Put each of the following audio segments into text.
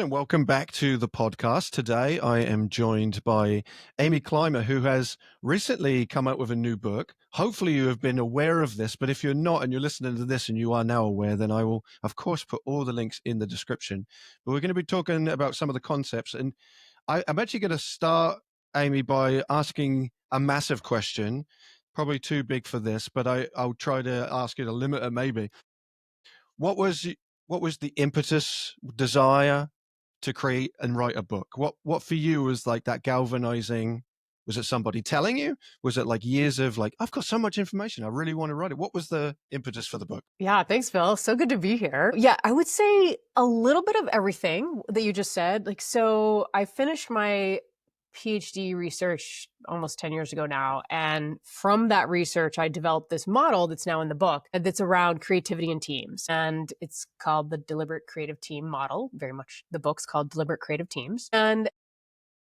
And welcome back to the podcast. Today, I am joined by Amy Climer, who has recently come out with a new book. Hopefully, you have been aware of this, but if you're not and you're listening to this and you are now aware, then I will, of course, put all the links in the description. But we're going to be talking about some of the concepts. And I'm actually going to start, Amy, by asking a massive question, probably too big for this, but I'll try to ask it a limiter maybe. What was what was the impetus, desire to create and write a book? What for you was like that galvanizing? Was it somebody telling you? Was it like years of like, I've got so much information, I really want to write it? What was the impetus for the book? Yeah, thanks, Phil. So good to be here. Yeah, I would say a little bit of everything that you just said. So I finished my PhD research almost 10 years ago now. And from that research, I developed this model that's now in the book that's around creativity in teams. And it's called the Deliberate Creative Team Model. Very much the book's called Deliberate Creative Teams. And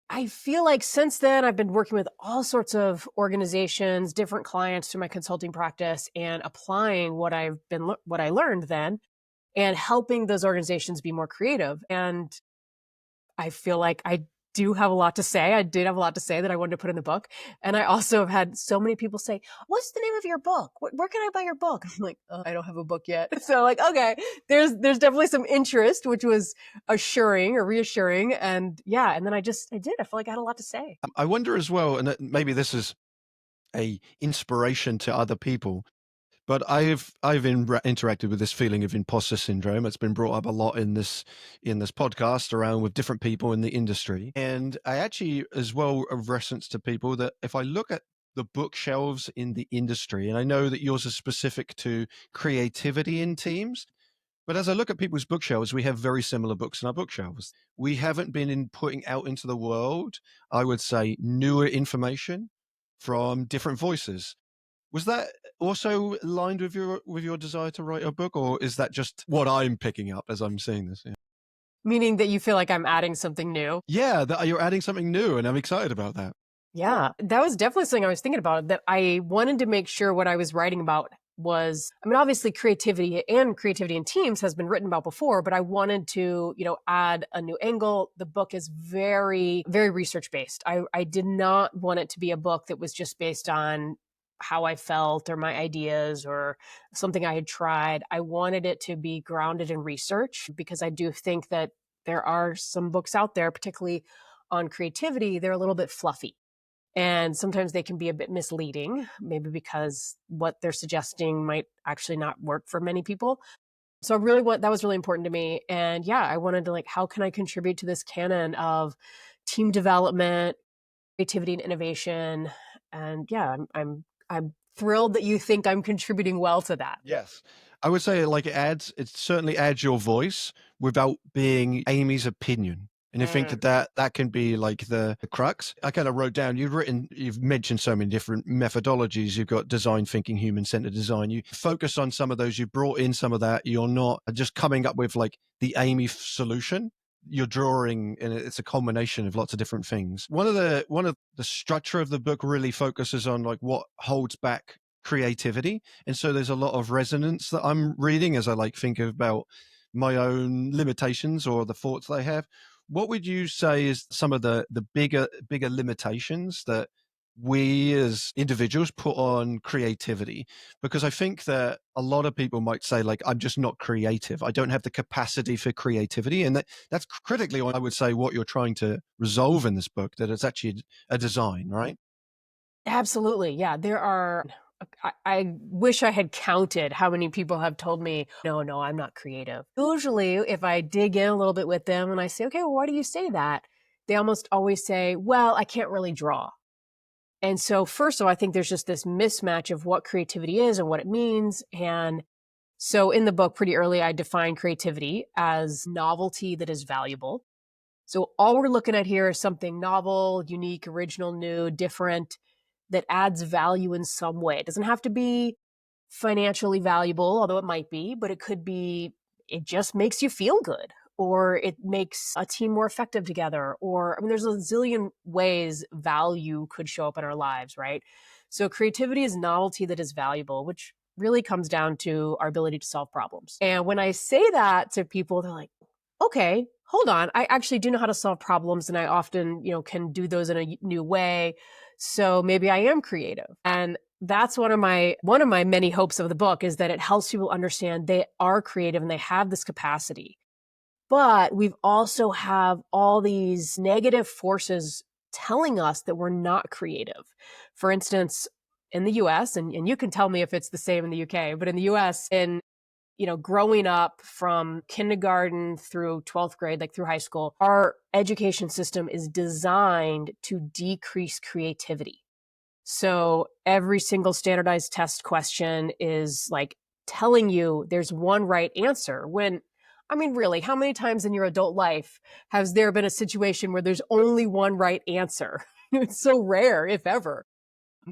I feel like since then, I've been working with all sorts of organizations, different clients through my consulting practice, and applying what what I learned then, and helping those organizations be more creative. And I feel like I do have a lot to say. I did have a lot to say that I wanted to put in the book. And I also have had so many people say, "What's the name of your book? Where can I buy your book?" I'm like, "Oh, I don't have a book yet." So like, okay, there's definitely some interest, which was assuring or reassuring. And yeah, and then I did. I feel like I had a lot to say. I wonder as well, and maybe this is a inspiration to other people. But I've interacted with this feeling of imposter syndrome. It's been brought up a lot in this podcast around with different people in the industry. And I actually as well have reference to people that if I look at the bookshelves in the industry, and I know that yours is specific to creativity in teams, but as I look at people's bookshelves, we have very similar books in our bookshelves. We haven't been in putting out into the world, I would say, newer information from different voices. Was that also aligned with your desire to write a book, or is that just what I'm picking up as I'm seeing this? Yeah, Meaning that you feel like I'm adding something new. yeah, that you're adding something new, and I'm excited about that. Yeah, that was definitely something I was thinking about, that I wanted to make sure what I was writing about was, I mean, obviously creativity in teams has been written about before, but I wanted to, add a new angle. The book is very, very research based. I did not want it to be a book that was just based on how I felt or my ideas or something I had tried. I wanted it to be grounded in research because I do think that there are some books out there, particularly on creativity, they're a little bit fluffy. And sometimes they can be a bit misleading, maybe because what they're suggesting might actually not work for many people. So that was really important to me. And yeah, I wanted to like, how can I contribute to this canon of team development, creativity and innovation? And yeah, I'm thrilled that you think I'm contributing well to that. Yes, I would say like it certainly adds your voice without being Amy's opinion. And I think Mm. that can be like the crux. I kind of wrote down, you've mentioned so many different methodologies. You've got design thinking, human-centered design. You focus on some of those, you brought in some of that. You're not just coming up with like the Amy solution. You're drawing, and it's a combination of lots of different things. One of the structure of the book really focuses on like what holds back creativity. And so there's a lot of resonance that I'm reading as I like think about my own limitations or the thoughts that I have. What would you say is some of the bigger limitations that we as individuals put on creativity? Because I think that a lot of people might say like, I'm just not creative, I don't have the capacity for creativity. And that's critically, I would say, what you're trying to resolve in this book, that it's actually a design, right? Absolutely. Yeah. I wish I had counted how many people have told me, no, I'm not creative. Usually, if I dig in a little bit with them and I say, okay, well, why do you say that? They almost always say, well, I can't really draw. And so, first of all, I think there's just this mismatch of what creativity is and what it means. And so, in the book, pretty early, I define creativity as novelty that is valuable. So all we're looking at here is something novel, unique, original, new, different, that adds value in some way. It doesn't have to be financially valuable, although it might be, but it could be, it just makes you feel good, or it makes a team more effective together, or, I mean, there's a zillion ways value could show up in our lives, right? So creativity is novelty that is valuable, which really comes down to our ability to solve problems. And when I say that to people, they're like, okay, hold on. I actually do know how to solve problems and I often, can do those in a new way. So maybe I am creative. And that's one of my many hopes of the book is that it helps people understand they are creative and they have this capacity. But we've also have all these negative forces telling us that we're not creative. For instance, in the US, and you can tell me if it's the same in the UK, but in the US, growing up from kindergarten through 12th grade, like through high school, our education system is designed to decrease creativity. So every single standardized test question is like telling you there's one right answer when, I mean, really, how many times in your adult life has there been a situation where there's only one right answer? It's so rare, if ever.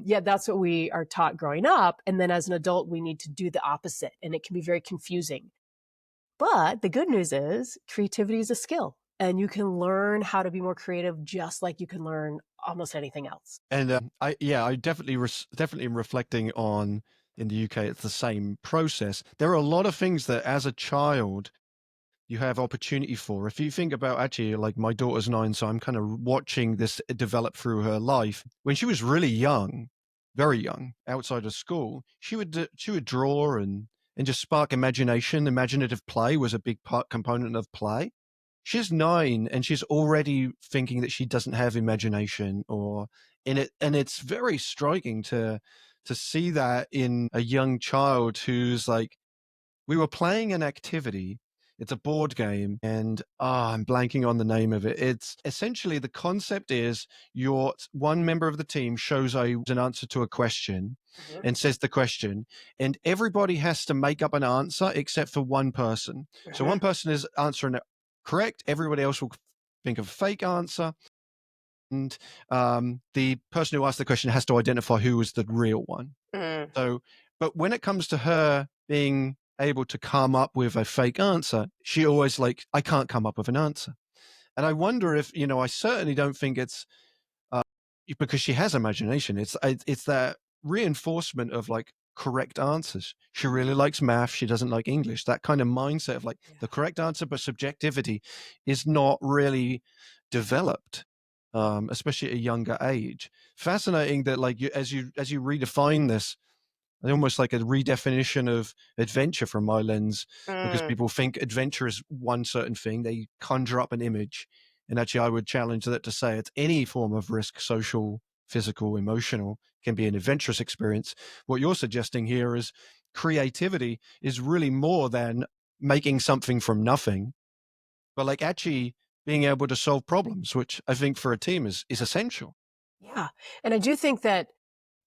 Yeah, that's what we are taught growing up. And then as an adult, we need to do the opposite. And it can be very confusing. But the good news is creativity is a skill and you can learn how to be more creative just like you can learn almost anything else. And I definitely definitely am reflecting on in the UK. It's the same process. There are a lot of things that as a child you have opportunity for. If you think about actually, like my daughter's 9, so I'm kind of watching this develop through her life. When she was really young, very young, outside of school, she would draw and just spark imagination. Imaginative play was a big part component of play. She's 9 and she's already thinking that she doesn't have imagination or in it, and it's very striking to see that in a young child who's like, we were playing an activity. It's a board game, and I'm blanking on the name of it. It's essentially the concept is your one member of the team shows an answer to a question Mhm. and says the question, and everybody has to make up an answer except for one person. So Mhm. one person is answering it correct. Everybody else will think of a fake answer, and the person who asked the question has to identify who was the real one. Mm. So, but when it comes to her being able to come up with a fake answer, she always like, I can't come up with an answer. And I wonder if, I certainly don't think it's uh, because she has imagination. It's that reinforcement of like correct answers. She really likes math. She doesn't like English. That kind of mindset of like Yeah. the correct answer, but subjectivity is not really developed, especially at a younger age. Fascinating that like as you redefine this, almost like a redefinition of adventure from my lens, because Mm. people think adventure is one certain thing. They conjure up an image. And actually, I would challenge that to say it's any form of risk, social, physical, emotional, can be an adventurous experience. What you're suggesting here is creativity is really more than making something from nothing, but like actually being able to solve problems, which I think for a team is essential. Yeah. And I do think that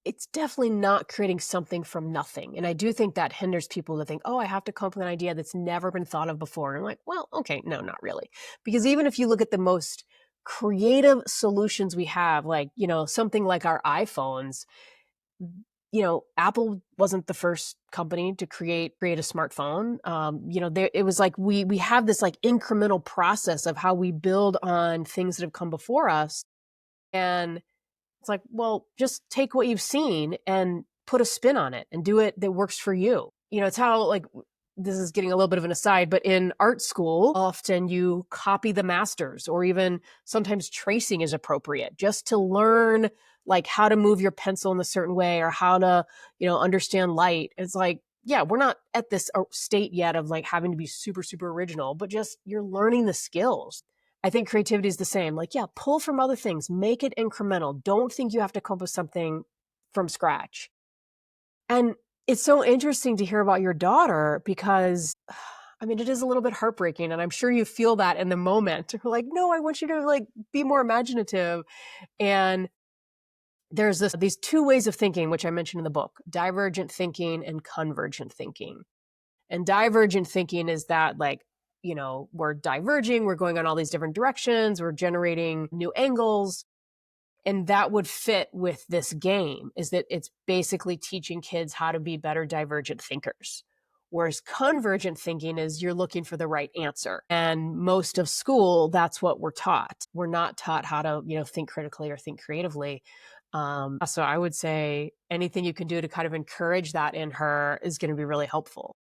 it's definitely not creating something from nothing. And I do think that hinders people to think, oh, I have to come up with an idea that's never been thought of before. And I'm like, well, okay, no, not really. Because even if you look at the most creative solutions we have, like, something like our iPhones, Apple wasn't the first company to create a smartphone. It was like we have this like incremental process of how we build on things that have come before us. And it's like, well, just take what you've seen and put a spin on it and do it that works for you. It's how, like, this is getting a little bit of an aside, but in art school, often you copy the masters, or even sometimes tracing is appropriate just to learn, like, how to move your pencil in a certain way or how to, understand light. It's like, yeah, we're not at this state yet of like having to be super, super original, but just you're learning the skills. I think creativity is the same. Like, yeah, pull from other things, make it incremental. Don't think you have to come up with something from scratch. And it's so interesting to hear about your daughter because, I mean, it is a little bit heartbreaking. And I'm sure you feel that in the moment. You're like, no, I want you to like be more imaginative. And there's these two ways of thinking, which I mentioned in the book: divergent thinking and convergent thinking. And divergent thinking is that, like, we're diverging, we're going on all these different directions, we're generating new angles. And that would fit with this game, is that it's basically teaching kids how to be better divergent thinkers. Whereas convergent thinking is you're looking for the right answer. And most of school, that's what we're taught. We're not taught how to, think critically or think creatively. So I would say anything you can do to kind of encourage that in her is going to be really helpful.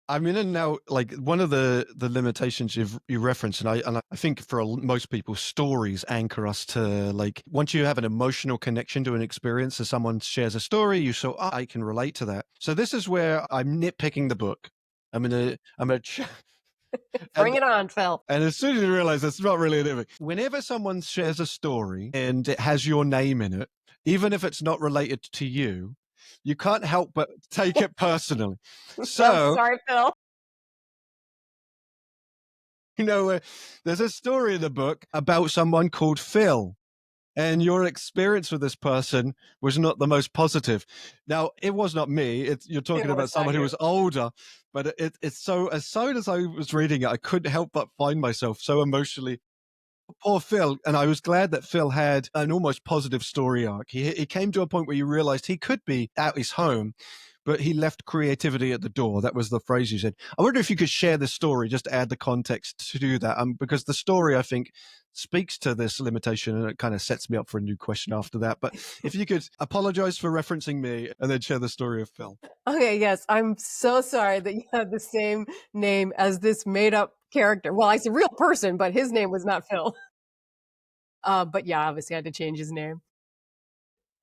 I'm in and now, like one of the limitations you referenced, and I think for most people, stories anchor us to, like, once you have an emotional connection to an experience, as someone shares a story, you so I can relate to that. So this is where I'm nitpicking the book. I'm gonna Bring and it on, Phil. and as soon as you realize that's not really an nitpick, whenever someone shares a story and it has your name in it, even if it's not related to you, you can't help but take it personally. I'm So sorry, Phil. there's a story in the book about someone called Phil, and your experience with this person was not the most positive. Now, it was not me. You're It talking about was not someone who you. was older, but it's so, as soon as I was reading it, I couldn't help but find myself so emotionally. Poor Phil, and I was glad that Phil had an almost positive story arc. He came to a point where you realized he could be at his home, but he left creativity at the door. That was the phrase you said. I wonder if you could share the story, just to add the context to do that, because the story, I think, speaks to this limitation, and it kind of sets me up for a new question after that. But if you could apologize for referencing me and then share the story of Phil. Okay, yes, I'm so sorry that you have the same name as this made up character. Well, he's a real person, but his name was not Phil. But yeah, obviously I had to change his name.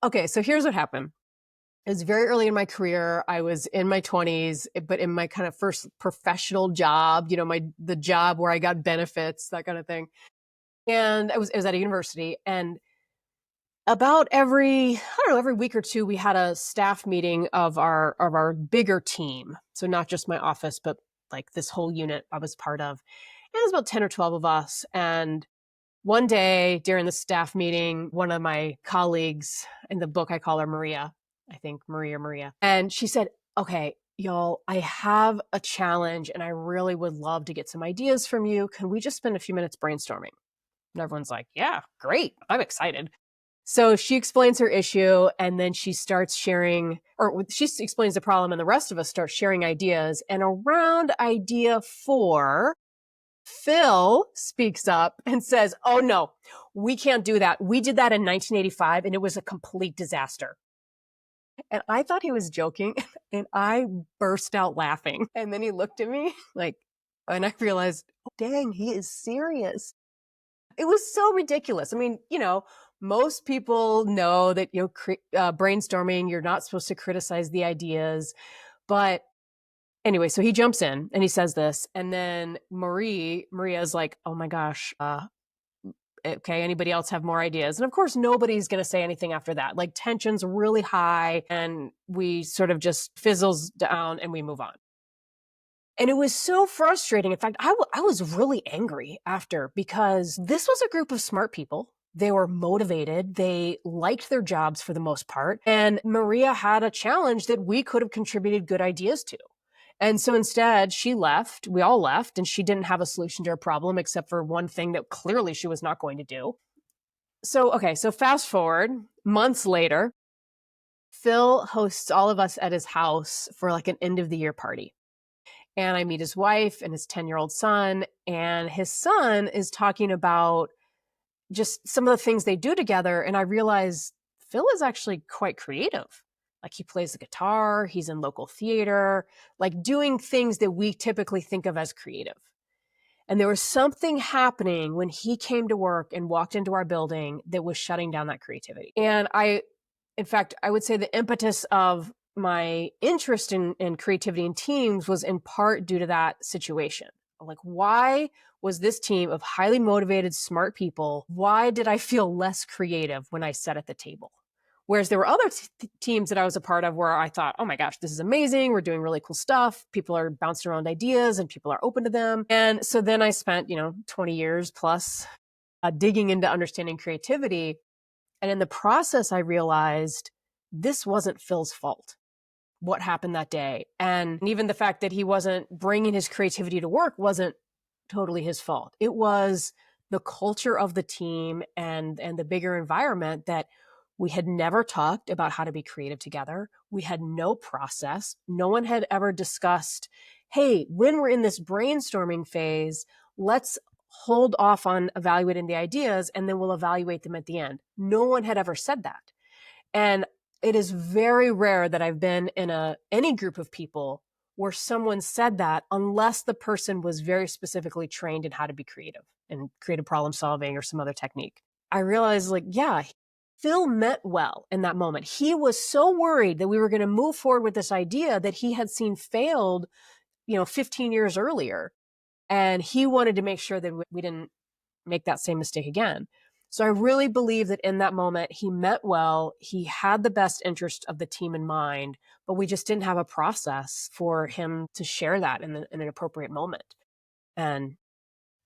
Okay, so here's what happened. It was very early in my career. I was in my 20s, but in my kind of first professional job, the job where I got benefits, that kind of thing. And it was at a university, and about I don't know, every week or two, we had a staff meeting of our bigger team. So not just my office, but like this whole unit I was part of. And it was about 10 or 12 of us. And one day during the staff meeting, one of my colleagues, in the book, I call her Maria, I think Maria. And she said, okay, y'all, I have a challenge and I really would love to get some ideas from you. Can we just spend a few minutes brainstorming? And everyone's like, yeah, great. I'm excited. So she explains her issue, and then she starts sharing, or she explains the problem, and the rest of us start sharing ideas. And around idea 4, Phil speaks up and says, oh no, we can't do that. We did that in 1985 and it was a complete disaster. And I thought he was joking and I burst out laughing. And then he looked at me like, and I realized, oh, dang, he is serious. It was so ridiculous. I mean, most people know that, brainstorming, you're not supposed to criticize the ideas. But anyway, so he jumps in and he says this. And then Maria's like, oh my gosh, okay, anybody else have more ideas? And of course, nobody's going to say anything after that. Like tension's really high and we sort of just fizzles down and we move on. And it was so frustrating. In fact, I was really angry after, because this was a group of smart people. They were motivated. They liked their jobs for the most part. And Maria had a challenge that we could have contributed good ideas to. And so instead, she left. We all left, and she didn't have a solution to her problem except for one thing that clearly she was not going to do. So, okay, so fast forward months later, Phil hosts all of us at his house for like an end of the year party. And I meet his wife and his 10-year-old son. And his son is talking about just some of the things they do together. And I realized Phil is actually quite creative. Like he plays the guitar, he's in local theater, like doing things that we typically think of as creative. And there was something happening when he came to work and walked into our building that was shutting down that creativity. And in fact, I would say the impetus of my interest in creativity in teams was in part due to that situation. Like, why was this team of highly motivated, smart people, why did I feel less creative when I sat at the table? Whereas there were other teams that I was a part of where I thought, oh my gosh, this is amazing. We're doing really cool stuff. People are bouncing around ideas and people are open to them. And so then I spent, 20 years plus digging into understanding creativity. And in the process, I realized this wasn't Phil's fault, what happened that day. And even the fact that he wasn't bringing his creativity to work wasn't totally his fault. It was the culture of the team and the bigger environment that we had never talked about how to be creative together. We had no process. No one had ever discussed, hey, when we're in this brainstorming phase, let's hold off on evaluating the ideas and then we'll evaluate them at the end. No one had ever said that. And it is very rare that I've been in any group of people where someone said that unless the person was very specifically trained in how to be creative and creative problem solving or some other technique. I realized, like, yeah, Phil meant well in that moment. He was so worried that we were going to move forward with this idea that he had seen failed, 15 years earlier. And he wanted to make sure that we didn't make that same mistake again. So I really believe that in that moment, he meant well. He had the best interest of the team in mind, but we just didn't have a process for him to share that in an appropriate moment. And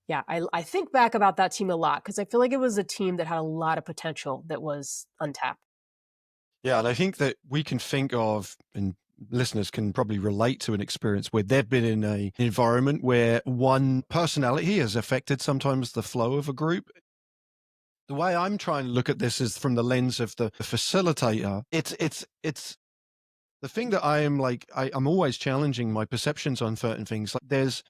yeah, I think back about that team a lot because I feel like it was a team that had a lot of potential that was untapped. Yeah, and I think that we can think of, and listeners can probably relate to an experience where they've been in an environment where one personality has affected sometimes the flow of a group. The way I'm trying to look at this is from the lens of the facilitator. It's the thing that I am like, I'm always challenging my perceptions on certain things. Like there's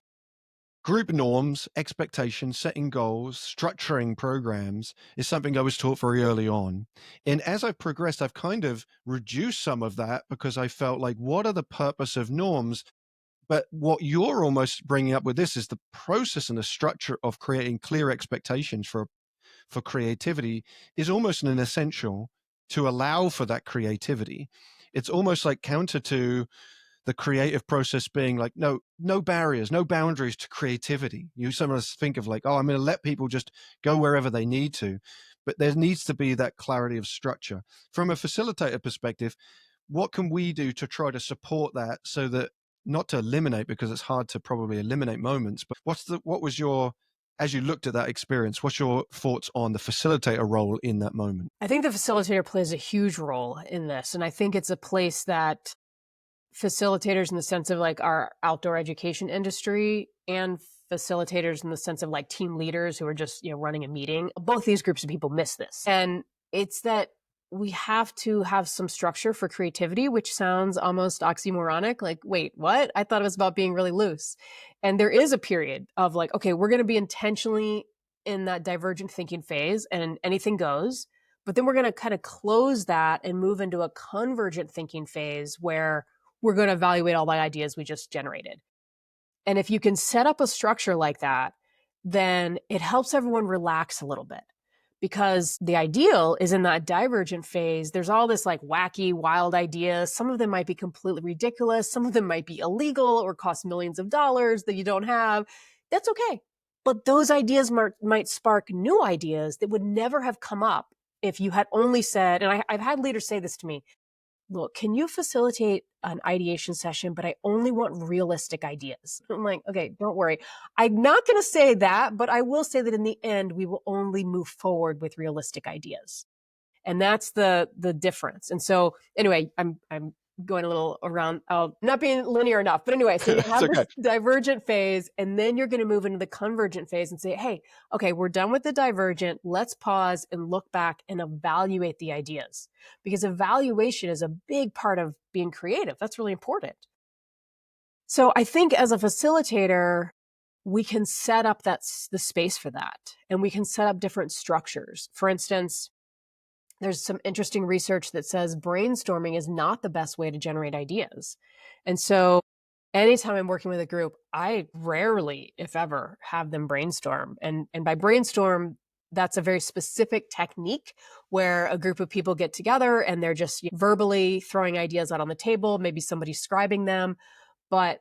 group norms, expectations, setting goals, structuring programs is something I was taught very early on. And as I've progressed, I've kind of reduced some of that because I felt like, what are the purpose of norms? But what you're almost bringing up with this is the process and the structure of creating clear expectations for creativity is almost an essential to allow for that creativity. It's almost like counter to the creative process being like, no barriers, no boundaries to creativity. You sometimes think of like, oh, I'm going to let people just go wherever they need to. But there needs to be that clarity of structure. From a facilitator perspective, what can we do to try to support that so that not to eliminate, because it's hard to probably eliminate moments, but what was your, as you looked at that experience, what's your thoughts on the facilitator role in that moment? I think the facilitator plays a huge role in this. And I think it's a place that facilitators in the sense of like our outdoor education industry and facilitators in the sense of like team leaders who are just, running a meeting. Both these groups of people miss this. And it's that we have to have some structure for creativity, which sounds almost oxymoronic. Like, wait, what? I thought it was about being really loose. And there is a period of like, okay, we're going to be intentionally in that divergent thinking phase and anything goes. But then we're going to kind of close that and move into a convergent thinking phase where we're going to evaluate all the ideas we just generated. And if you can set up a structure like that, then it helps everyone relax a little bit because the ideal is in that divergent phase. There's all this like wacky, wild ideas. Some of them might be completely ridiculous. Some of them might be illegal or cost millions of dollars that you don't have. That's okay. But those ideas might spark new ideas that would never have come up if you had only said, and I've had leaders say this to me, look, can you facilitate an ideation session, but I only want realistic ideas? I'm like, okay, don't worry. I'm not going to say that, but I will say that in the end, we will only move forward with realistic ideas. And that's the difference. And so anyway, I'm going a little around, not being linear enough, but anyway, so you It's have okay. this divergent phase and then you're going to move into the convergent phase and say, hey, okay, we're done with the divergent. Let's pause and look back and evaluate the ideas because evaluation is a big part of being creative. That's really important. So I think as a facilitator, we can set up the space for that and we can set up different structures. For instance, there's some interesting research that says brainstorming is not the best way to generate ideas. And so anytime I'm working with a group, I rarely, if ever, have them brainstorm. And by brainstorm, that's a very specific technique where a group of people get together and they're just verbally throwing ideas out on the table, maybe somebody's scribing them. But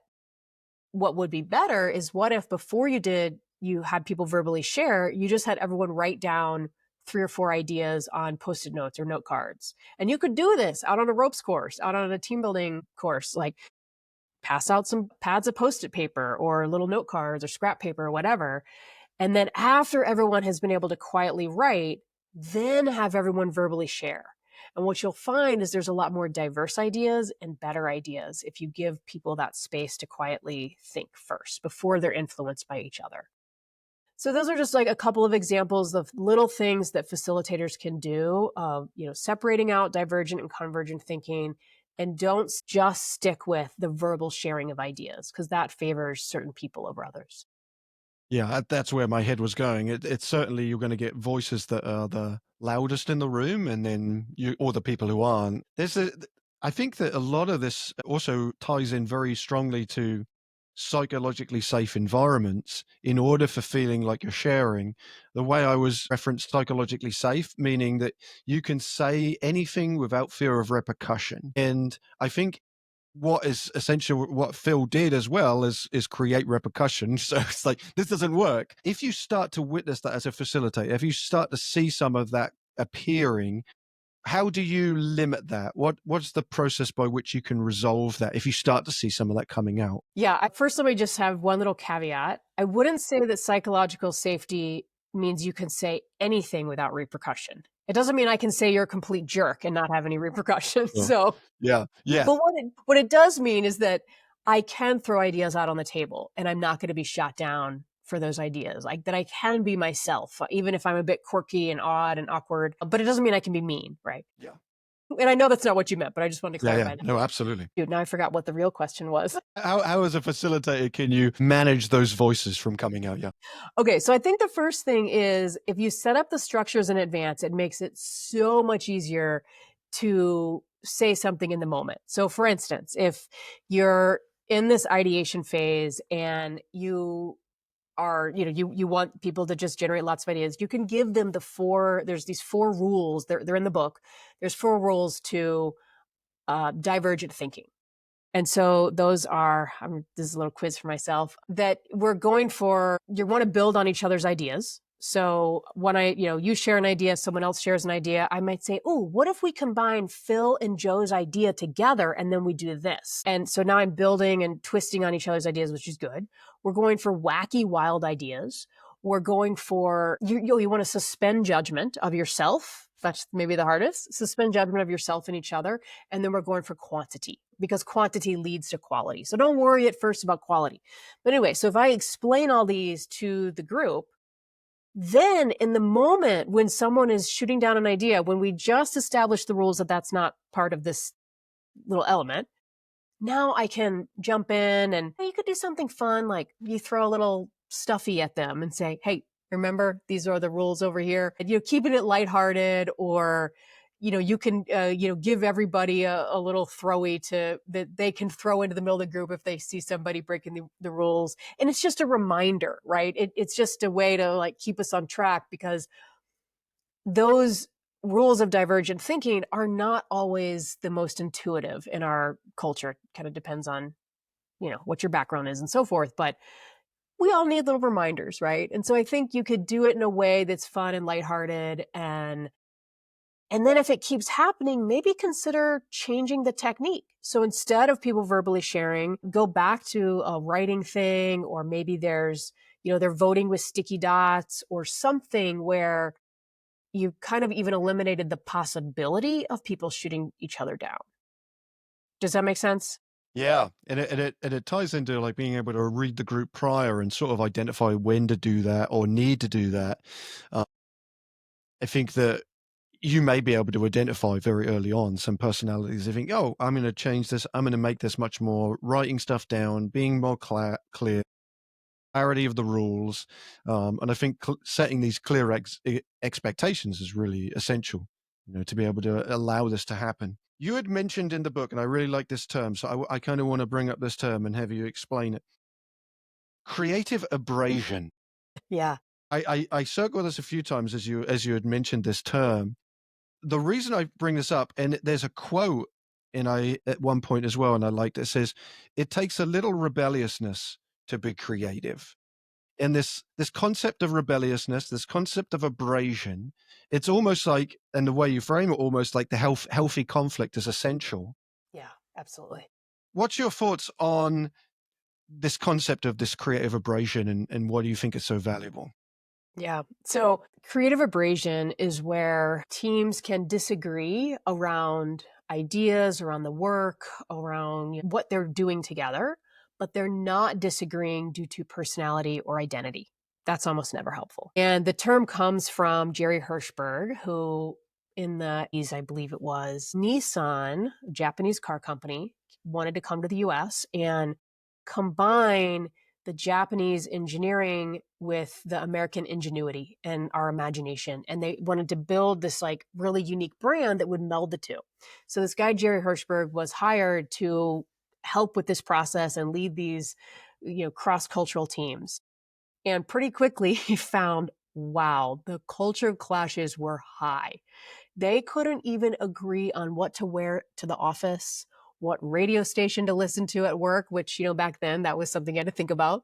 what would be better is what if before you had people verbally share, you just had everyone write down 3 or 4 ideas on Post-it notes or note cards. And you could do this out on a ropes course, out on a team building course, like pass out some pads of Post-it paper or little note cards or scrap paper or whatever. And then after everyone has been able to quietly write, then have everyone verbally share. And what you'll find is there's a lot more diverse ideas and better ideas if you give people that space to quietly think first before they're influenced by each other. So those are just like a couple of examples of little things that facilitators can do, separating out divergent and convergent thinking, and don't just stick with the verbal sharing of ideas because that favors certain people over others. Yeah, that's where my head was going. It's certainly you're going to get voices that are the loudest in the room, and then or the people who aren't. I think that a lot of this also ties in very strongly to psychologically safe environments in order for feeling like you're sharing. The way I was referenced psychologically safe, meaning that you can say anything without fear of repercussion. And I think what is essential, what Phil did as well is create repercussions. So it's like, this doesn't work. If you start to witness that as a facilitator, if you start to see some of that appearing, how do you limit that? What's the process by which you can resolve that if you start to see some of that coming out? Yeah, first, let me just have one little caveat. I wouldn't say that psychological safety means you can say anything without repercussion. It doesn't mean I can say you're a complete jerk and not have any repercussions. Sure. So, Yeah. Yeah. but what it does mean is that I can throw ideas out on the table and I'm not going to be shot down for those ideas. Like that I can be myself, even if I'm a bit quirky and odd and awkward, but it doesn't mean I can be mean, right? Yeah. And I know that's not what you meant, but I just wanted to Yeah. Yeah. clarify that. No, absolutely. Dude, now I forgot what the real question was. How as a facilitator can you manage those voices from coming out? Yeah. Okay, so I think the first thing is if you set up the structures in advance, it makes it so much easier to say something in the moment. So, for instance, if you're in this ideation phase and you are, you want people to just generate lots of ideas, you can give them there's these 4 rules, they're in the book. There's 4 rules to divergent thinking. And so those are, this is a little quiz for myself, that we're going for, you want to build on each other's ideas. So when you share an idea, someone else shares an idea, I might say, oh, what if we combine Phil and Joe's idea together and then we do this? And so now I'm building and twisting on each other's ideas, which is good. We're going for wacky, wild ideas. We're going for, you want to suspend judgment of yourself. That's maybe the hardest. Suspend judgment of yourself and each other. And then we're going for quantity because quantity leads to quality. So don't worry at first about quality. But anyway, so if I explain all these to the group, then in the moment when someone is shooting down an idea, when we just established the rules that that's not part of this little element, now I can jump in and hey, you could do something fun. Like you throw a little stuffy at them and say, hey, remember, these are the rules over here. And, keeping it lighthearted, or, you can, give everybody a little throwy that they can throw into the middle of the group if they see somebody breaking the rules. And it's just a reminder, right? It's just a way to like keep us on track because those rules of divergent thinking are not always the most intuitive in our culture. It kind of depends on, what your background is and so forth. But we all need little reminders, right? And so I think you could do it in a way that's fun and lighthearted. And then if it keeps happening, maybe consider changing the technique. So instead of people verbally sharing, go back to a writing thing, or maybe there's, they're voting with sticky dots or something where you kind of even eliminated the possibility of people shooting each other down. Does that make sense? Yeah, and it ties into like being able to read the group prior and sort of identify when to do that or need to do that. Uh, I think that you may be able to identify very early on some personalities. You think, oh, I'm going to change this. I'm going to make this much more writing stuff down, being more clear, clarity of the rules, and I think setting these clear expectations is really essential. To be able to allow this to happen. You had mentioned in the book, and I really like this term, so I kind of want to bring up this term and have you explain it. Creative abrasion. Yeah. I circled this a few times as you had mentioned this term. The reason I bring this up, and there's a quote at one point as well, and I liked it. It says, "It takes a little rebelliousness to be creative." And this concept of rebelliousness, this concept of abrasion, it's almost like, and the way you frame it, almost like the healthy conflict is essential. Yeah, absolutely. What's your thoughts on this concept of this creative abrasion, and why do you think it's so valuable? Yeah. So creative abrasion is where teams can disagree around ideas, around the work, around what they're doing together, but they're not disagreeing due to personality or identity. That's almost never helpful. And the term comes from Jerry Hirschberg, who in the 80s, I believe it was, Nissan, a Japanese car company, wanted to come to the US and combine the Japanese engineering with the American ingenuity and our imagination. And they wanted to build this like really unique brand that would meld the two. So this guy, Jerry Hirschberg, was hired to help with this process and lead these, cross-cultural teams. And pretty quickly he found, wow, the culture clashes were high. They couldn't even agree on what to wear to the office, what radio station to listen to at work, which, back then that was something you had to think about.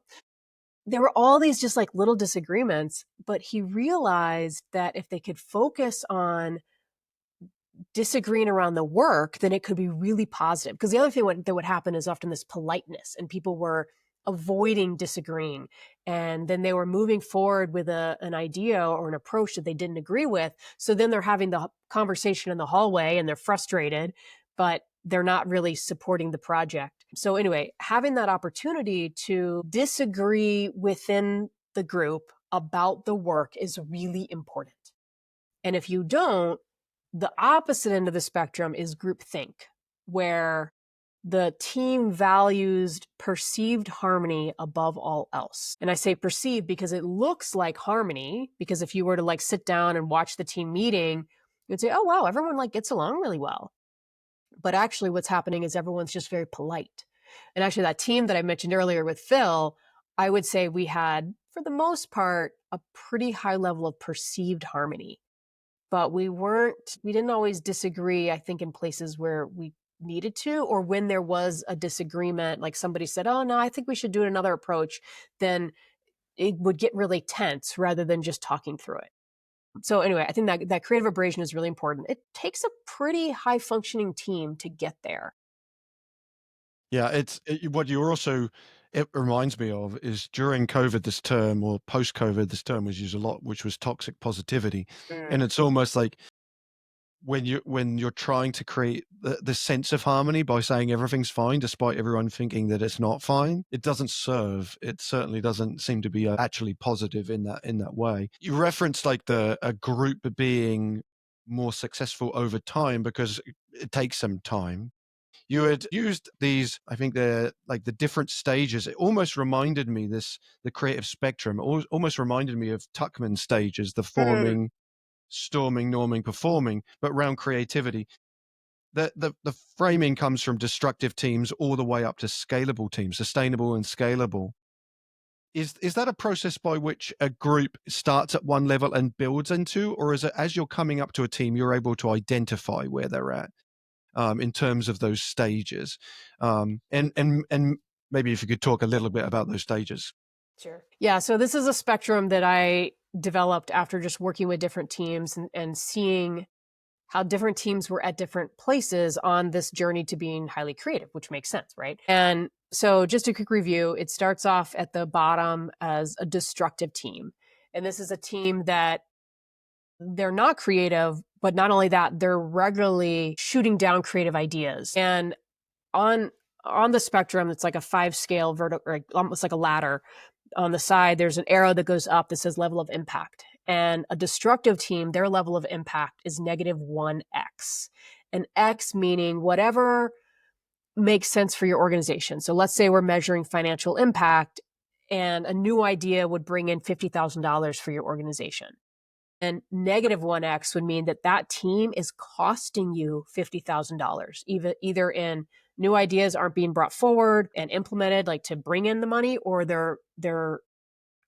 There were all these just like little disagreements, but he realized that if they could focus on disagreeing around the work, then it could be really positive. Because the other thing that would happen is often this politeness, and people were avoiding disagreeing. And then they were moving forward with an idea or an approach that they didn't agree with. So then they're having the conversation in the hallway and they're frustrated, but they're not really supporting the project. So anyway, having that opportunity to disagree within the group about the work is really important. And if you don't, the opposite end of the spectrum is groupthink, where the team values perceived harmony above all else. And I say perceived because it looks like harmony, because if you were to like sit down and watch the team meeting, you'd say, oh, wow, everyone like gets along really well. But actually what's happening is everyone's just very polite. And actually that team that I mentioned earlier with Phil, I would say we had, for the most part, a pretty high level of perceived harmony. But we didn't always disagree, I think, in places where we needed to, or when there was a disagreement, like somebody said, oh, no, I think we should do another approach, then it would get really tense rather than just talking through it. So anyway, I think that creative abrasion is really important. It takes a pretty high functioning team to get there. Yeah, what you're also, it reminds me of is during COVID, this term, or post-COVID, this term was used a lot, which was toxic positivity. And it's almost like when you're trying to create the sense of harmony by saying everything's fine, despite everyone thinking that it's not fine, it doesn't serve. It certainly doesn't seem to be actually positive in that way. You referenced like a group being more successful over time because it takes some time. You had used these, I think they're like the different stages. It almost reminded me the creative spectrum, almost reminded me of Tuckman's stages, the forming, storming, norming, performing, but around creativity. The framing comes from destructive teams all the way up to scalable teams, sustainable and scalable. Is that a process by which a group starts at one level and builds into, or is it as you're coming up to a team, you're able to identify where they're at? In terms of those stages, and maybe if you could talk a little bit about those stages. Sure. Yeah. So this is a spectrum that I developed after just working with different teams and seeing how different teams were at different places on this journey to being highly creative, which makes sense, right? And so just a quick review, it starts off at the bottom as a destructive team. And this is a team that they're not creative, but not only that, they're regularly shooting down creative ideas. And on the spectrum, it's like a 5-scale vertical, or almost like a ladder. On the side, there's an arrow that goes up that says level of impact. And a destructive team, their level of impact is -1x. And X meaning whatever makes sense for your organization. So let's say we're measuring financial impact, and a new idea would bring in $50,000 for your organization. And -1x would mean that team is costing you $50,000, either in new ideas aren't being brought forward and implemented, like to bring in the money, or they're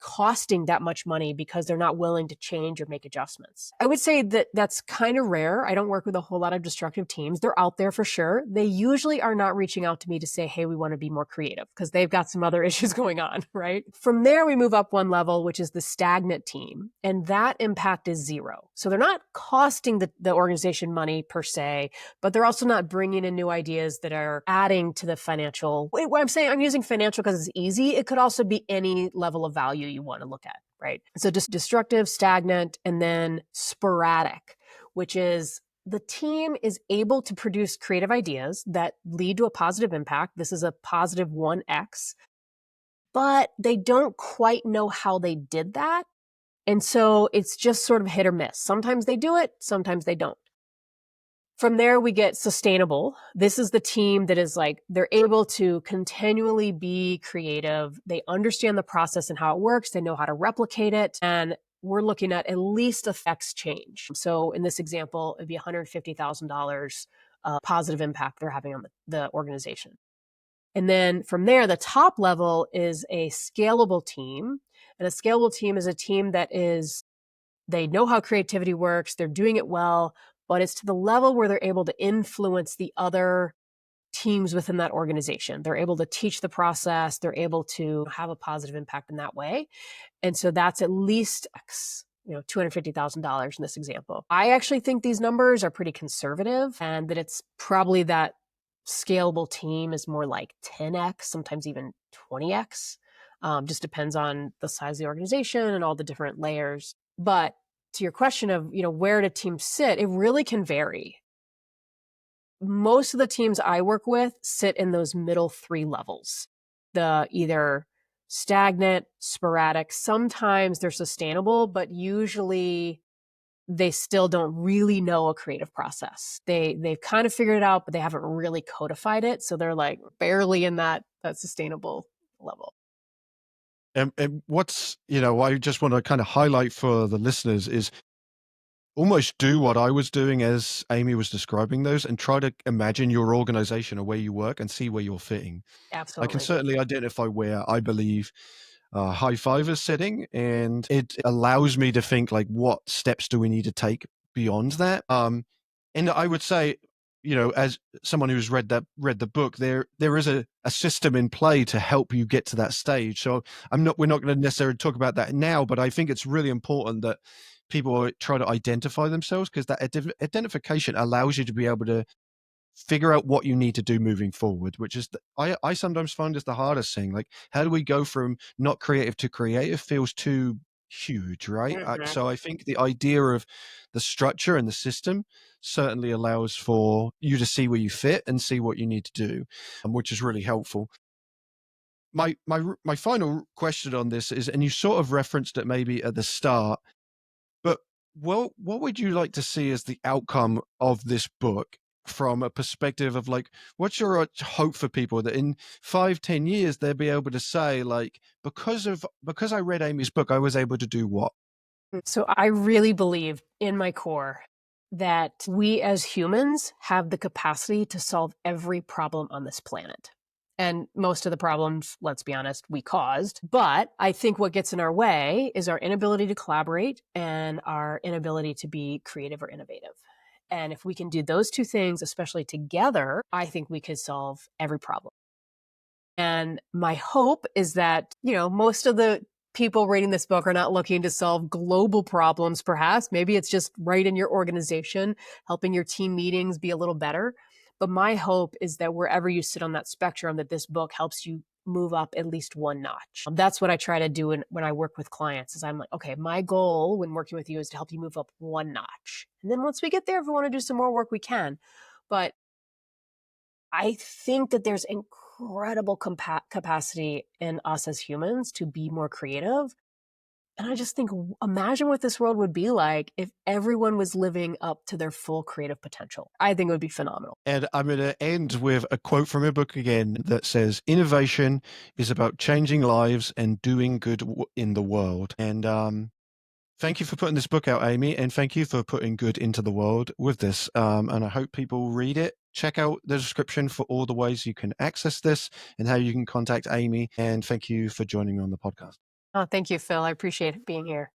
costing that much money because they're not willing to change or make adjustments. I would say that that's kind of rare. I don't work with a whole lot of destructive teams. They're out there for sure. They usually are not reaching out to me to say, hey, we want to be more creative, because they've got some other issues going on, right? From there, we move up one level, which is the stagnant team. And that impact is 0. So they're not costing the organization money per se, but they're also not bringing in new ideas that are adding to the financial. What I'm saying, I'm using financial because it's easy. It could also be any level of value you want to look at, right? So just destructive, stagnant, and then sporadic, which is the team is able to produce creative ideas that lead to a positive impact. This is a +1x, but they don't quite know how they did that. And so it's just sort of hit or miss. Sometimes they do it, sometimes they don't. From there, we get sustainable. This is the team that is like, they're able to continually be creative. They understand the process and how it works. They know how to replicate it. And we're looking at least effects change. So in this example, it'd be $150,000 positive impact they're having on the organization. And then from there, the top level is a scalable team. And a scalable team is a team that is, they know how creativity works, they're doing it well, but it's to the level where they're able to influence the other teams within that organization. They're able to teach the process, they're able to have a positive impact in that way. And so that's at least X, $250,000 in this example. I actually think these numbers are pretty conservative and that it's probably that scalable team is more like 10X, sometimes even 20X. Just depends on the size of the organization and all the different layers. But to your question of, where do teams sit, it really can vary. Most of the teams I work with sit in those middle three levels. The either stagnant, sporadic, sometimes they're sustainable, but usually they still don't really know a creative process. They've kind of figured it out, but they haven't really codified it. So they're like barely in that sustainable level. And what's, I just want to kind of highlight for the listeners is almost do what I was doing as Amy was describing those and try to imagine your organization or where you work and see where you're fitting. I can Absolutely. certainly identify where I believe high five is sitting, and it allows me to think like, what steps do we need to take beyond that? And I would say, as someone who's read the book, there is a system in play to help you get to that stage. So we're not going to necessarily talk about that now, but I think it's really important that people try to identify themselves, because that identification allows you to be able to figure out what you need to do moving forward, which is I sometimes find is the hardest thing. Like, how do we go from not creative to creative feels too huge, right? Mhm. So I think the idea of the structure and the system certainly allows for you to see where you fit and see what you need to do, which is really helpful. My final question on this is, and you sort of referenced it maybe at the start, but what would you like to see as the outcome of this book, from a perspective of like, what's your hope for people that in 5-10 years they'll be able to say like, because I read Amy's book, I was able to do what? So I really believe in my core that we as humans have the capacity to solve every problem on this planet. And most of the problems, let's be honest, we caused. But I think what gets in our way is our inability to collaborate and our inability to be creative or innovative. And if we can do those two things, especially together, I think we could solve every problem. And my hope is that, most of the people reading this book are not looking to solve global problems, perhaps. Maybe it's just right in your organization, helping your team meetings be a little better. But my hope is that wherever you sit on that spectrum, that this book helps you move up at least one notch. That's what I try to do when I work with clients is I'm like, okay, my goal when working with you is to help you move up one notch. And then once we get there, if we want to do some more work, we can. But I think that there's incredible capacity in us as humans to be more creative. And I just think, imagine what this world would be like if everyone was living up to their full creative potential. I think it would be phenomenal. And I'm going to end with a quote from a book again that says, innovation is about changing lives and doing good in the world. And thank you for putting this book out, Amy, and thank you for putting good into the world with this. And I hope people read it. Check out the description for all the ways you can access this and how you can contact Amy. And thank you for joining me on the podcast. Oh, thank you, Phil. I appreciate being here.